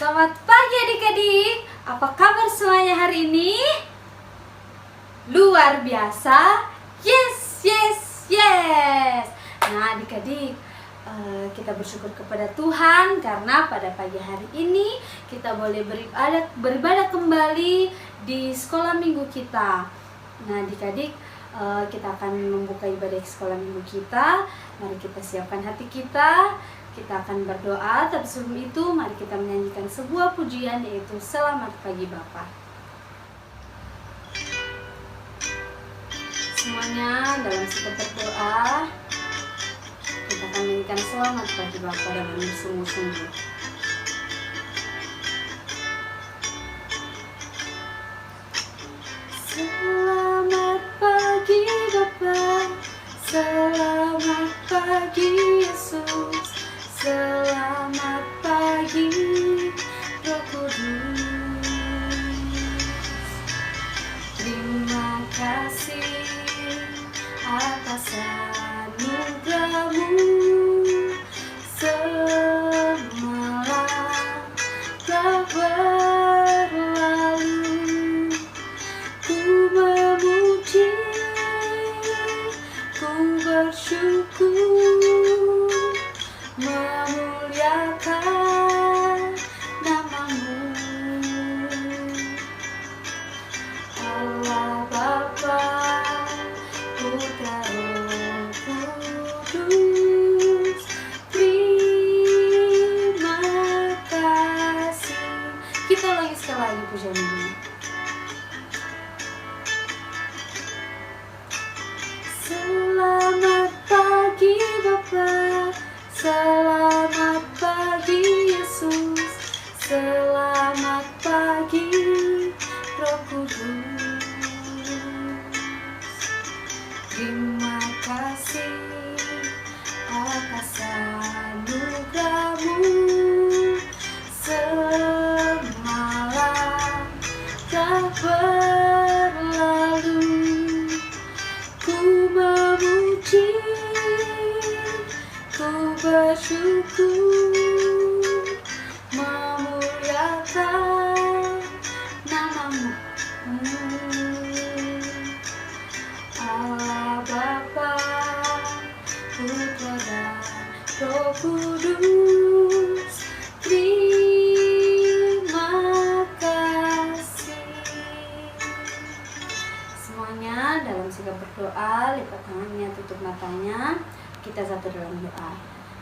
Selamat pagi adik-adik. Apa kabar semuanya hari ini? Luar biasa. Yes, yes, yes. Nah adik-adik, kita bersyukur kepada Tuhan karena pada pagi hari ini kita boleh beribadah kembali di sekolah minggu kita. Nah adik-adik, kita akan membuka ibadah sekolah minggu kita. Mari kita siapkan hati kita. Kita akan berdoa, tapi sebelum itu mari kita menyanyikan sebuah pujian, yaitu Selamat Pagi Bapa. Semuanya dalam sikap berdoa, kita akan menyanyikan Selamat Pagi Bapa dengan bersungguh-sungguh. Selamat pagi Bapa, selamat pagi Yesus, selamat pagi Roh Kudus. Terima kasih atas anugerah-Mu, semalam telah berlalu. Ku memuji, ku bersyukur, memuliakan nama-Mu. Allah Bapa, Putra Roh Kudus, terima kasih. Kita ulangi sekali lagi pujian ini. Selamat pagi Bapa, selamat pagi Yesus, selamat pagi Roh Kudus. Terima kasih atas anugerah-Mu, semalam telah berlalu. Ku memuji, ku bersyukur, memuliakan nama-Mu. Allah Bapa, Putra dan Roh Kudus, terima kasih. Semuanya dalam sikap berdoa, lipat tangannya, tutup matanya. Kita satu dalam doa.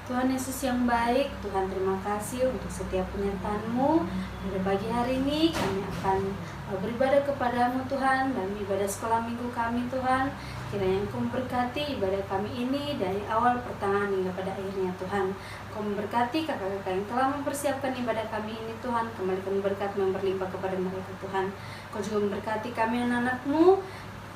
Tuhan Yesus yang baik, Tuhan terima kasih untuk setiap penyertaan-Mu. Pada pagi hari ini kami akan beribadah kepadamu Tuhan, dalam ibadah sekolah minggu kami Tuhan. Kiranya Engkau memberkati ibadah kami ini dari awal pertengahan hingga pada akhirnya Tuhan. Engkau memberkati kakak-kakak yang telah mempersiapkan ibadah kami ini Tuhan. Kembalikan berkat yang berlimpah kepada mereka Tuhan. Engkau juga memberkati kami anak-anak-Mu.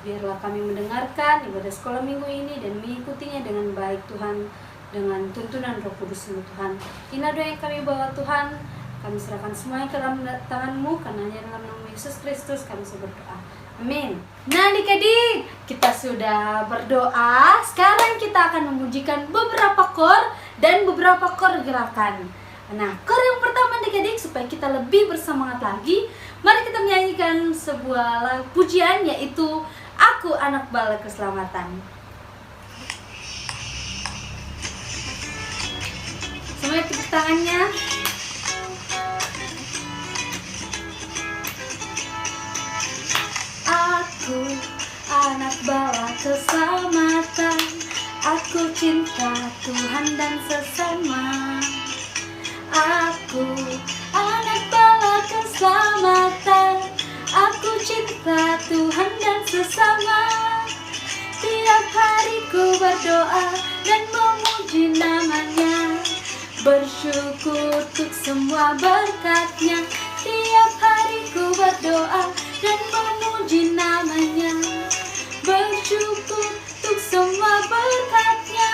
Biarlah kami mendengarkan ibadah sekolah minggu ini dan mengikutinya dengan baik Tuhan, dengan tuntunan Roh Kudus-Mu Tuhan. Inilah doa yang kami bawa Tuhan. Kami serahkan semuanya ke dalam tangan-Mu, karena hanya dalam nama Yesus Kristus kami berdoa. Amin. Nah adik-adik, kita sudah berdoa. Sekarang kita akan memujikan beberapa kor dan beberapa kor gerakan. Nah, kor yang pertama adik-adik, supaya kita lebih bersemangat lagi, mari kita menyanyikan sebuah pujian, yaitu Aku Anak Bala Keselamatan. Semuanya tepuk tangannya. Aku anak bala keselamatan, aku cinta Tuhan dan sesama. Aku anak bala keselamatan, aku cinta Tuhan dan sesama. Tiap hari ku berdoa dan memuji nama-Nya, bersyukur untuk semua berkat-Nya. Tiap hari ku berdoa dan memuji nama-Nya, bersyukur untuk semua berkat-Nya.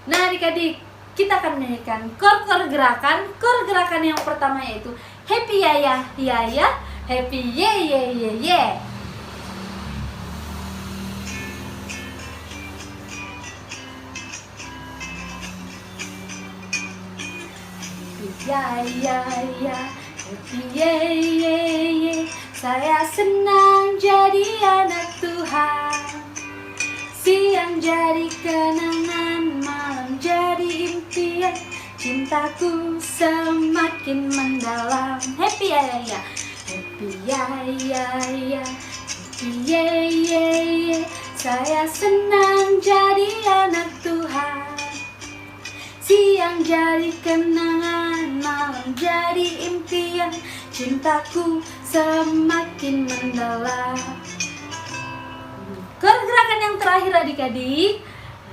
Nah adik-adik, kita akan menyanyikan kor-kor gerakan. Kor gerakan yang pertama yaitu Happy Yaya Yaya, Happy Ye Ye Ye Ye. Ya ya ya, happy yeah yeah yeah. Saya senang jadi anak Tuhan. Siang jadi kenangan, malam jadi impian. Cintaku semakin mendalam. Happy ya ya ya, happy ya ya ya, happy yeah yeah yeah. Saya senang jadi anak Tuhan. Siang jadi kenangan, malam jadi impian. Cintaku semakin mendalam. Gerakan yang terakhir adik-adik,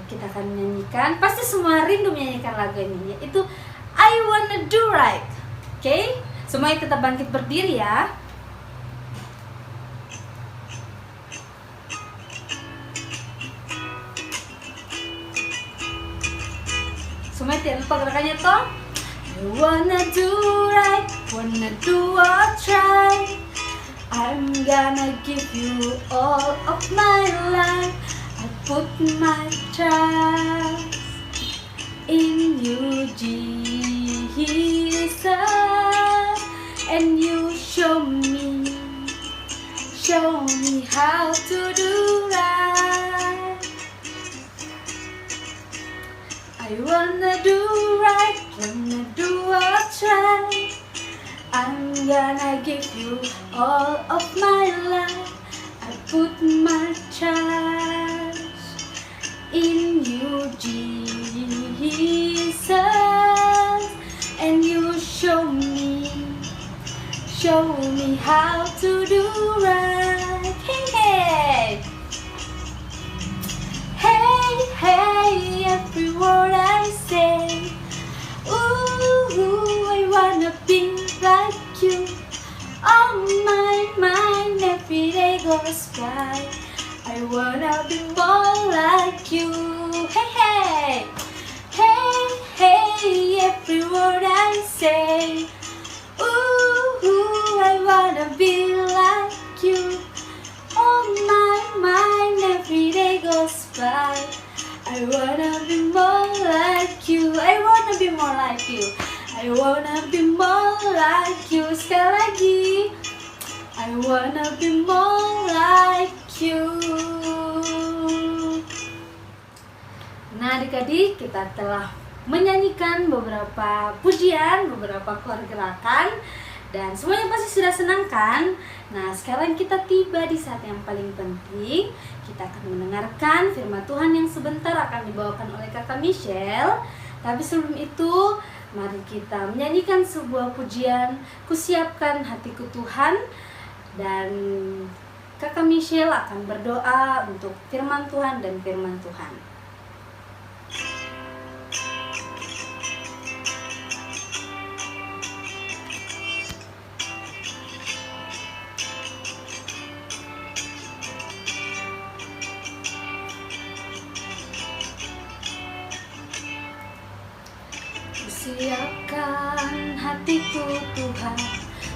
kita akan menyanyikan. Pasti semua rindu menyanyikan lagu ini, yaitu I Wanna Do Right. Oke, semuanya kita bangkit berdiri ya. Semuanya tidak lupa gerakannya toh. I wanna do right, wanna do what's right. I'm gonna give you all of my life. I put my trust in you, Jesus. And you show me how to do right. I wanna do right, wanna do what's right. I'm gonna give you all of my life. I put my trust in you, Jesus. And you show me how to do right. Hey, hey, hey, every word I say. Ooh, I wanna be like you. On my mind every day goes by. I wanna be more like you. Hey, hey, hey, hey, every word I say. Ooh, I wanna be like you. On my mind every day goes by. I wanna be more like you. I wanna be more like you. I wanna be more like you. Sekali lagi, I wanna be more like you. Nah adik-adik, kita telah menyanyikan beberapa pujian, beberapa gerakan, dan semuanya pasti sudah senang kan? Nah sekarang kita tiba di saat yang paling penting. Kita akan mendengarkan firman Tuhan yang sebentar akan dibawakan oleh Kakak Michelle. Tapi sebelum itu, mari kita menyanyikan sebuah pujian, Kusiapkan Hatiku Tuhan. Dan Kakak Michelle akan berdoa untuk firman Tuhan dan firman Tuhan. Siapkan hatiku Tuhan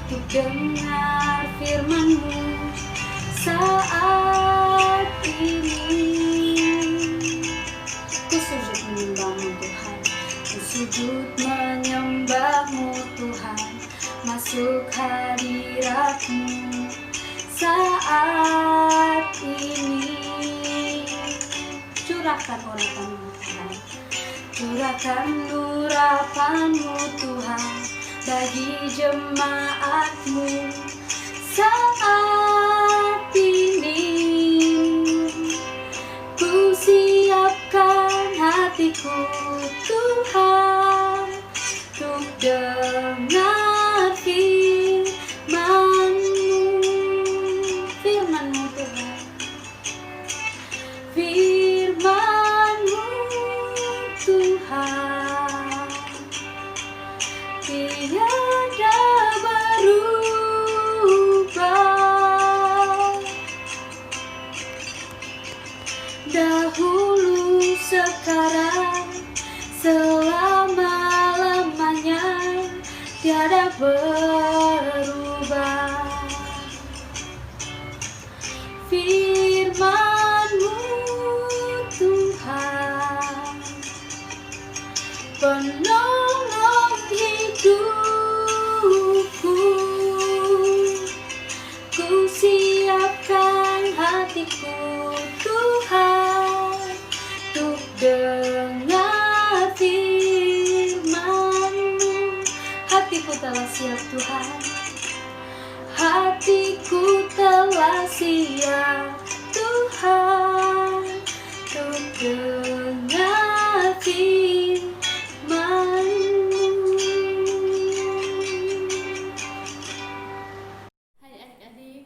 untuk dengar firman-Mu saat ini. Ku sujud menyembah-Mu Tuhan, ku sujud menyembah-Mu Tuhan, masuk hadirat-Mu saat ini. Curahkan urapan-Mu Tuhan, curahkan urapan-Mu Tuhan bagi jemaat-Mu saat ini. Ku siapkan hatiku Tuhan untuk dengar firman-Mu, firman-Mu Tuhan, firman-Mu Tuhan, tiada berubah, dahulu sekarang selama-lamanya, tiada berubah. Firman-Mu Tuhan, penolong hidup hidupku. Ku siapkan hatiku Tuhan untuk dengar firman-Mu. Hatiku telah siap Tuhan, hatiku telah siap Tuhan untuk dengar firman-Mu. Hai adik-adik,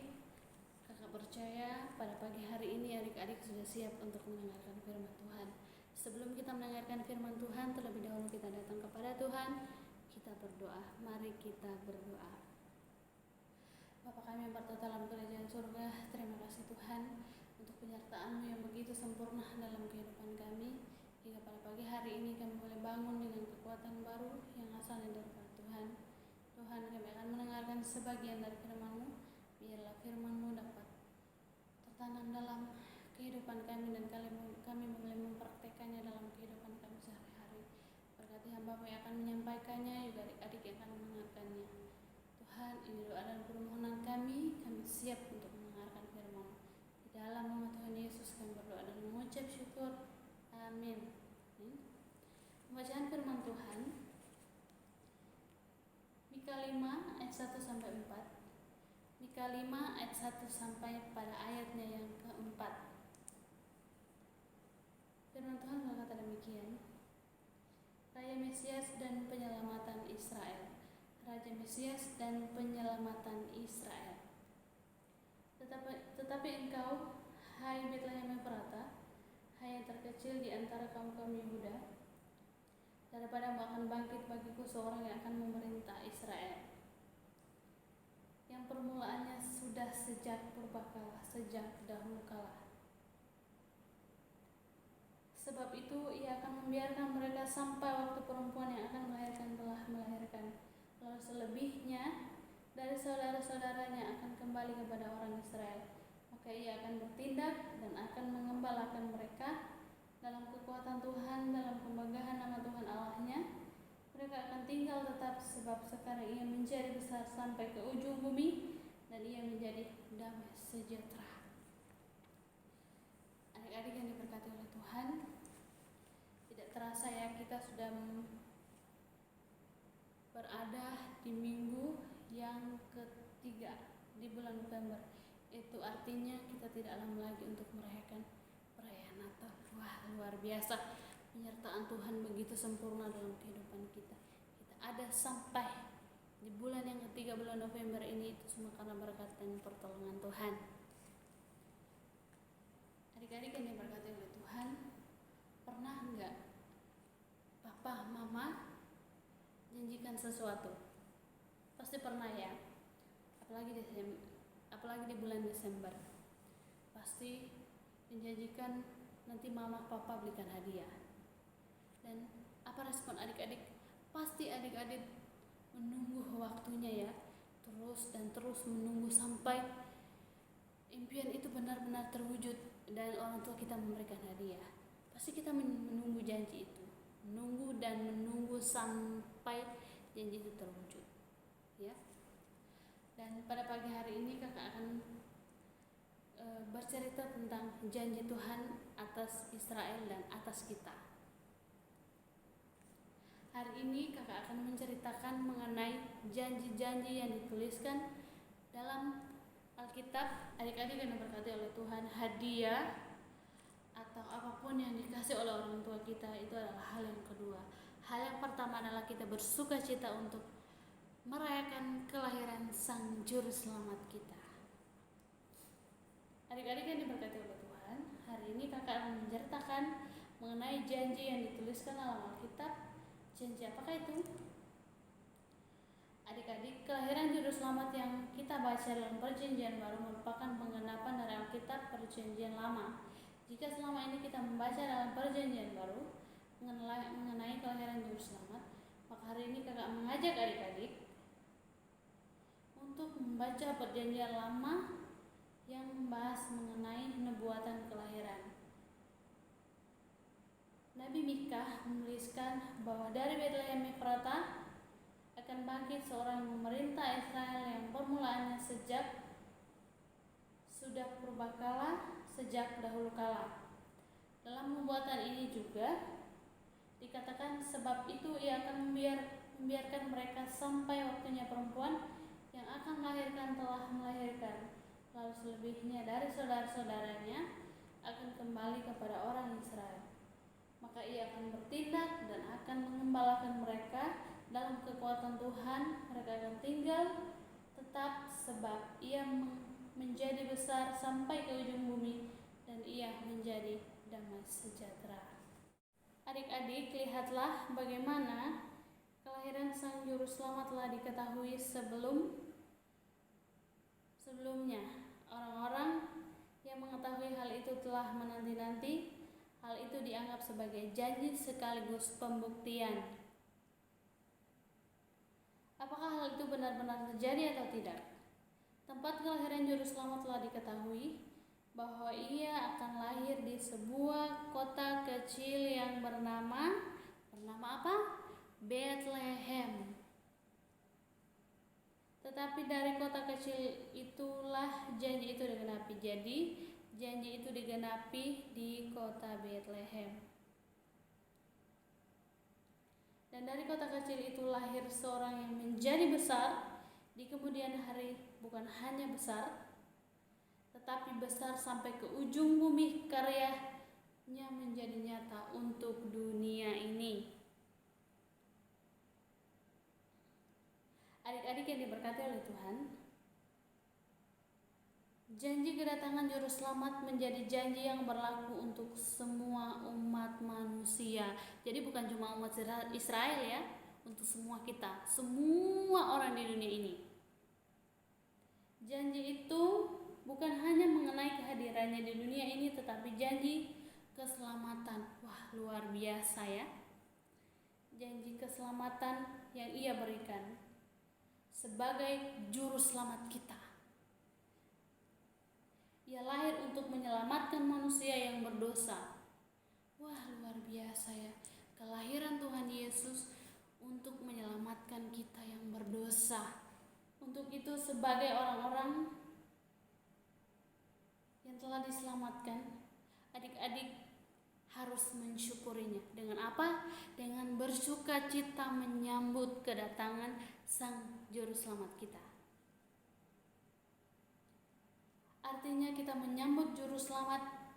kakak percaya pada pagi hari ini adik-adik sudah siap untuk mendengarkan firman Tuhan. Sebelum kita mendengarkan firman Tuhan, terlebih dahulu kita datang kepada Tuhan, kita berdoa. Mari kita berdoa. Bapa kami yang bertata dalam kerajaan surga, terima kasih Tuhan untuk penyertaan-Mu yang begitu sempurna dalam kehidupan kami. Hingga pada pagi hari ini kami boleh bangun dengan kekuatan baru yang asalnya daripada Tuhan. Tuhan, kami akan mendengarkan sebagian dari firman-Mu. Biarlah firman-Mu dapat tertanam dalam kehidupan kami dan kami boleh mempraktekannya dalam kehidupan kami sehari-hari. Berkati hamba-Mu yang akan menyampaikannya, juga adik-adik yang akan mendengarkannya. Tuhan, ini doa dan permohonan kami siap untuk mendengarkan firman-Mu. Di dalam nama Tuhan Yesus kami berdoa dan mengucap syukur. Amin. Pembacaan firman Tuhan Mika 5 ayat 1 sampai 4. Mika 5 ayat 1 sampai pada ayatnya yang keempat. Firman Tuhan berkata demikian. Raja Mesias dan penyelamatan Israel. Raja Mesias dan penyelamatan Israel. Tetapi engkau, hai Betlehem Efrata, hai yang terkecil di antara kaum-kaum Yehuda, daripadamu akan bangkit bagiku seorang yang akan memerintah Israel, yang permulaannya sudah sejak purbakala, sejak dahulu kala. Sebab itu ia akan membiarkan mereka sampai waktu perempuan yang akan melahirkan telah melahirkan. Lalu selebihnya dari saudara-saudaranya akan kembali kepada orang Israel. Maka ia akan bertindak dan akan mengembalakan mereka dalam kekuatan Tuhan, dalam kemagahan nama Tuhan Allahnya. Mereka akan tinggal tetap, sebab sekarang ia menjadi besar sampai ke ujung bumi, dan ia menjadi damai sejahtera. Adik-adik yang diberkati oleh Tuhan, tidak terasa ya kita sudah berada di minggu yang ketiga di bulan November. Itu artinya kita tidak lama lagi untuk merayakan perayaan Natal. Wah, luar biasa, penyertaan Tuhan begitu sempurna dalam kehidupan kita. Kita ada sampai di bulan yang ketiga, bulan November ini, itu semua karena berkat dan pertolongan Tuhan. Adik-adik yang diberkati oleh Tuhan, pernah enggak papa, mama janjikan sesuatu? Pasti pernah ya. Apalagi di bulan Desember. Pasti menjanjikan nanti mama papa belikan hadiah. Dan apa respon adik-adik? Pasti adik-adik menunggu waktunya ya. Terus menunggu sampai impian itu benar-benar terwujud dan orang tua kita memberikan hadiah. Pasti kita menunggu janji itu. Menunggu sampai janji itu terwujud. Ya. Dan pada pagi hari ini kakak akan bercerita tentang janji Tuhan atas Israel dan atas kita. Hari ini kakak akan menceritakan mengenai janji-janji yang dituliskan dalam Alkitab. Adik-adik yang diberkati oleh Tuhan, hadiah atau apapun yang dikasih oleh orang tua kita itu adalah hal yang kedua. Hal yang pertama adalah kita bersuka cita untuk merayakan kelahiran Sang Juru Selamat kita. Adik-adik yang diberkati oleh Tuhan, hari ini kakak akan menceritakan mengenai janji yang dituliskan dalam Alkitab. Janji apakah itu? Adik-adik, kelahiran Juru Selamat yang kita baca dalam Perjanjian Baru merupakan penggenapan dari Alkitab Perjanjian Lama. Jika selama ini kita membaca dalam Perjanjian Baru mengenai kelahiran Juru Selamat, maka hari ini kakak mengajak adik-adik untuk membaca Perjanjian Lama yang membahas mengenai nubuatan kelahiran. Nabi Mika menuliskan bahwa dari Betlehem Efrata akan akan bangkit seorang memerintah Israel yang permulaannya sudah purbakala, sejak dahulu kala. Dalam nubuatan ini juga dikatakan, sebab itu ia akan membiarkan mereka sampai waktunya perempuan yang akan melahirkan telah melahirkan, lalu selebihnya dari saudara-saudaranya akan kembali kepada orang Israel. Maka ia akan bertindak dan akan mengembalakan mereka dalam kekuatan Tuhan. Mereka akan tinggal tetap, sebab ia menjadi besar sampai ke ujung bumi, dan ia menjadi damai sejahtera. Adik-adik, lihatlah bagaimana kelahiran Sang Juru Selamat telah diketahui sebelumnya. Orang-orang yang mengetahui hal itu telah menanti-nanti. Hal itu dianggap sebagai janji sekaligus pembuktian. Apakah hal itu benar-benar terjadi atau tidak? Tempat kelahiran Juru Selamat telah diketahui bahwa ia akan lahir di sebuah kota kecil yang bernama apa? Bethlehem. Tetapi dari kota kecil itulah janji itu digenapi. Jadi janji itu digenapi di kota Bethlehem. Dan dari kota kecil itu lahir seorang yang menjadi besar di kemudian hari. Bukan hanya besar, tetapi besar sampai ke ujung bumi. Karyanya menjadi nyata untuk dunia ini. Adik-adik yang diberkati oleh Tuhan, janji kedatangan Juru Selamat menjadi janji yang berlaku untuk semua umat manusia. Jadi bukan cuma umat Israel ya, untuk semua kita, semua orang di dunia ini. Janji itu bukan hanya mengenai kehadirannya di dunia ini, tetapi janji keselamatan. Wah, luar biasa ya. Janji keselamatan yang ia berikan sebagai Juru Selamat kita. Ia lahir untuk menyelamatkan manusia yang berdosa. Wah, luar biasa ya. Kelahiran Tuhan Yesus untuk menyelamatkan kita yang berdosa. Untuk itu, sebagai orang-orang yang telah diselamatkan, adik-adik harus mensyukurinya. Dengan apa? Dengan bersuka cita menyambut kedatangan Sang Juru Selamat kita. Artinya kita menyambut Juru Selamat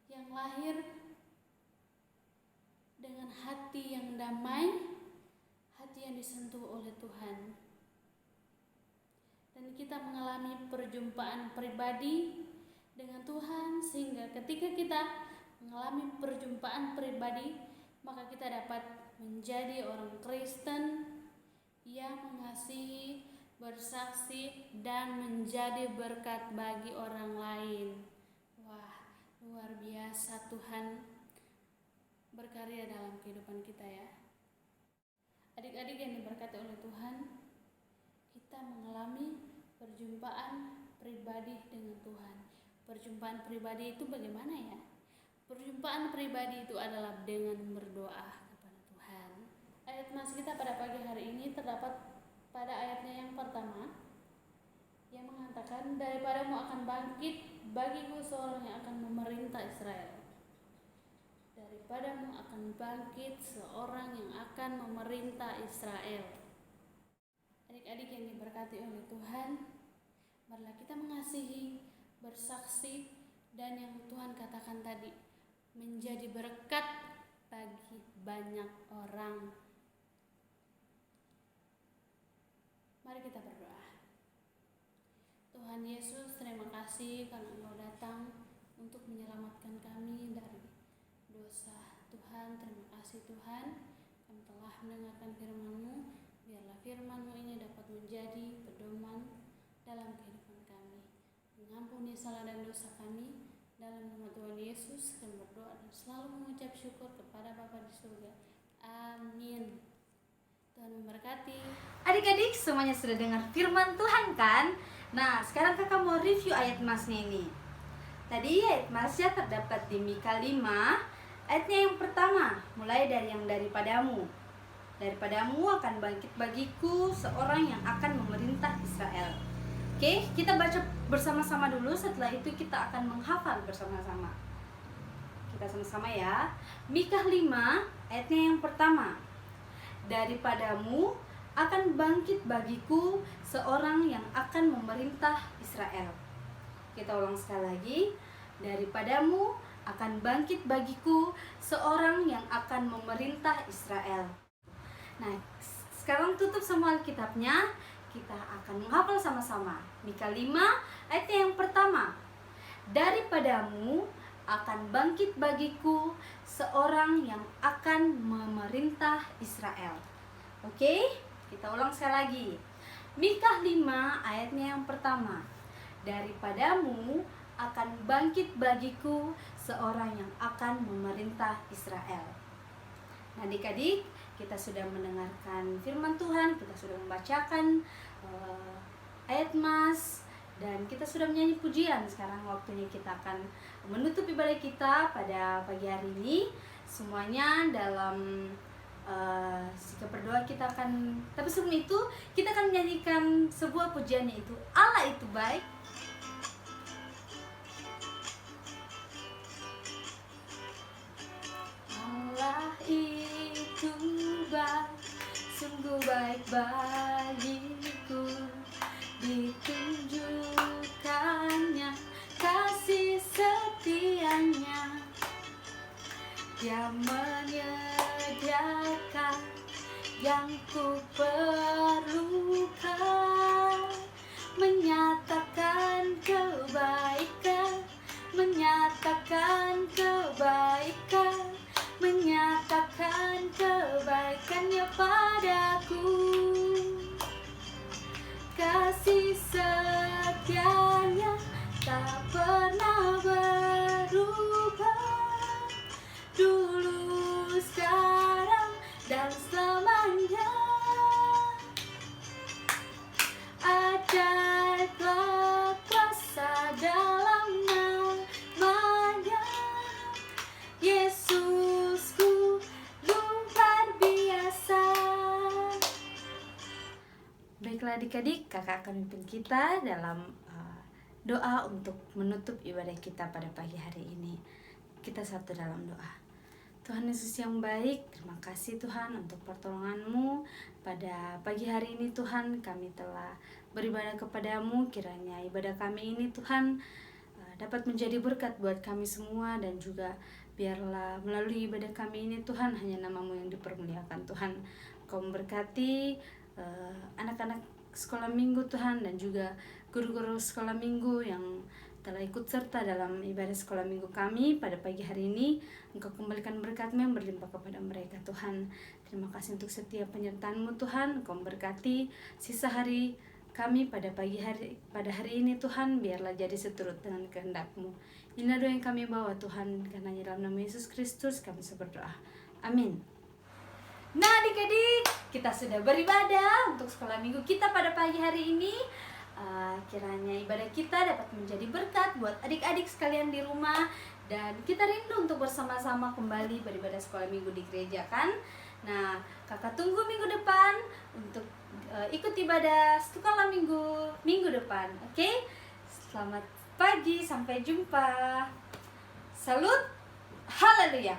yang lahir dengan hati yang damai, hati yang disentuh oleh Tuhan. Dan kita mengalami perjumpaan pribadi dengan Tuhan, sehingga ketika kita mengalami perjumpaan pribadi, maka kita dapat menjadi orang Kristen yang mengasihi, bersaksi, dan menjadi berkat bagi orang lain. Wah, luar biasa Tuhan berkarya dalam kehidupan kita ya. Adik-adik yang diberkati oleh Tuhan, kita mengalami perjumpaan pribadi dengan Tuhan. Perjumpaan pribadi itu bagaimana ya? Perjumpaan pribadi itu adalah dengan berdoa kepada Tuhan. Ayat mas kita pada pagi hari ini terdapat pada ayatnya yang pertama, yang mengatakan, daripadamu akan bangkit bagiku seorang yang akan memerintah Israel. Daripadamu akan bangkit seorang yang akan memerintah Israel. Adik-adik yang diberkati oleh Tuhan, marilah kita mengasihi, bersaksi, dan yang Tuhan katakan tadi, menjadi berkat bagi banyak orang. Mari kita berdoa. Tuhan Yesus, terima kasih karena Engkau datang untuk menyelamatkan kami dari dosa. Tuhan, terima kasih Tuhan, kami telah mendengarkan firman-Mu. Biarlah firman-Mu ini dapat menjadi pedoman dalam kehidupan kami. Mengampuni salah dan dosa kami. Dalam nama Tuhan Yesus kami berdoa dan selalu mengucap syukur kepada Bapa di surga. Amin. Tuhan memberkati. Adik-adik semuanya sudah dengar firman Tuhan kan? Nah, sekarang kakak mau review ayat masnya ini. Tadi ayat masnya terdapat di Mika 5, ayatnya yang pertama, mulai dari yang daripadamu. Daripadamu akan bangkit bagiku seorang yang akan memerintah Israel. Oke, kita baca bersama-sama dulu. Setelah itu kita akan menghafal bersama-sama. Kita sama-sama ya. Mikha 5 ayatnya yang pertama. Daripadamu akan bangkit bagiku seorang yang akan memerintah Israel. Kita ulang sekali lagi. Daripadamu akan bangkit bagiku seorang yang akan memerintah Israel. Nah, sekarang tutup semua Alkitabnya. Kita akan menghafal sama-sama. Mikha 5 ayat yang pertama. Daripadamu akan bangkit bagiku seorang yang akan memerintah Israel. Oke, kita ulang sekali lagi. Mikha 5 ayatnya yang pertama. Daripadamu akan bangkit bagiku seorang yang akan memerintah Israel. Nah, adik-adik, kita sudah mendengarkan firman Tuhan, kita sudah membacakan ayat mas, dan kita sudah menyanyi pujian. Sekarang waktunya kita akan menutup ibadah kita pada pagi hari ini. Semuanya dalam sikap berdoa kita akan, tapi sebelum itu kita akan menyanyikan sebuah pujian, yaitu Allah itu baik. Allah itu baik, sungguh baik bagiku, ditunjukkannya kasih setianya. Dia menyediakan yang ku perlukan, menyatakan kebaikan, menyatakan kebaikan, menyatakan kebaikannya padaku. Kasih setianya tak pernah berubah, dulu, sekarang, dan selamanya. Ajaiblah kuasa dalam namanya, Yesusku luar biasa. Baiklah adik-adik, kakak akan memimpin kita dalam doa untuk menutup ibadah kita pada pagi hari ini. Kita satu dalam doa. Tuhan Yesus yang baik, terima kasih Tuhan untuk pertolongan-Mu. Pada pagi hari ini Tuhan, kami telah beribadah kepadamu. Kiranya ibadah kami ini Tuhan dapat menjadi berkat buat kami semua, dan juga biarlah melalui ibadah kami ini Tuhan, hanya nama-Mu yang dipermuliakan Tuhan. Kau memberkati anak-anak sekolah minggu Tuhan, dan juga guru-guru sekolah minggu yang telah ikut serta dalam ibadah sekolah minggu kami pada pagi hari ini. Engkau kembalikan berkat-Mu yang berlimpah kepada mereka Tuhan. Terima kasih untuk setiap penyertaan-Mu Tuhan. Engkau memberkati sisa hari kami pada hari ini Tuhan, biarlah jadi seturut dengan kehendak-Mu. Inilah doa yang kami bawa Tuhan, karena dalam nama Yesus Kristus kami berdoa. Amin. Nah adik-adik, kita sudah beribadah untuk sekolah minggu kita pada pagi hari ini. Kiranya ibadah kita dapat menjadi berkat buat adik-adik sekalian di rumah, dan kita rindu untuk bersama-sama kembali beribadah sekolah minggu di gereja kan. Nah, kakak tunggu minggu depan untuk ikut ibadah sekolah minggu depan. Oke? Selamat pagi, sampai jumpa. Salut, haleluya.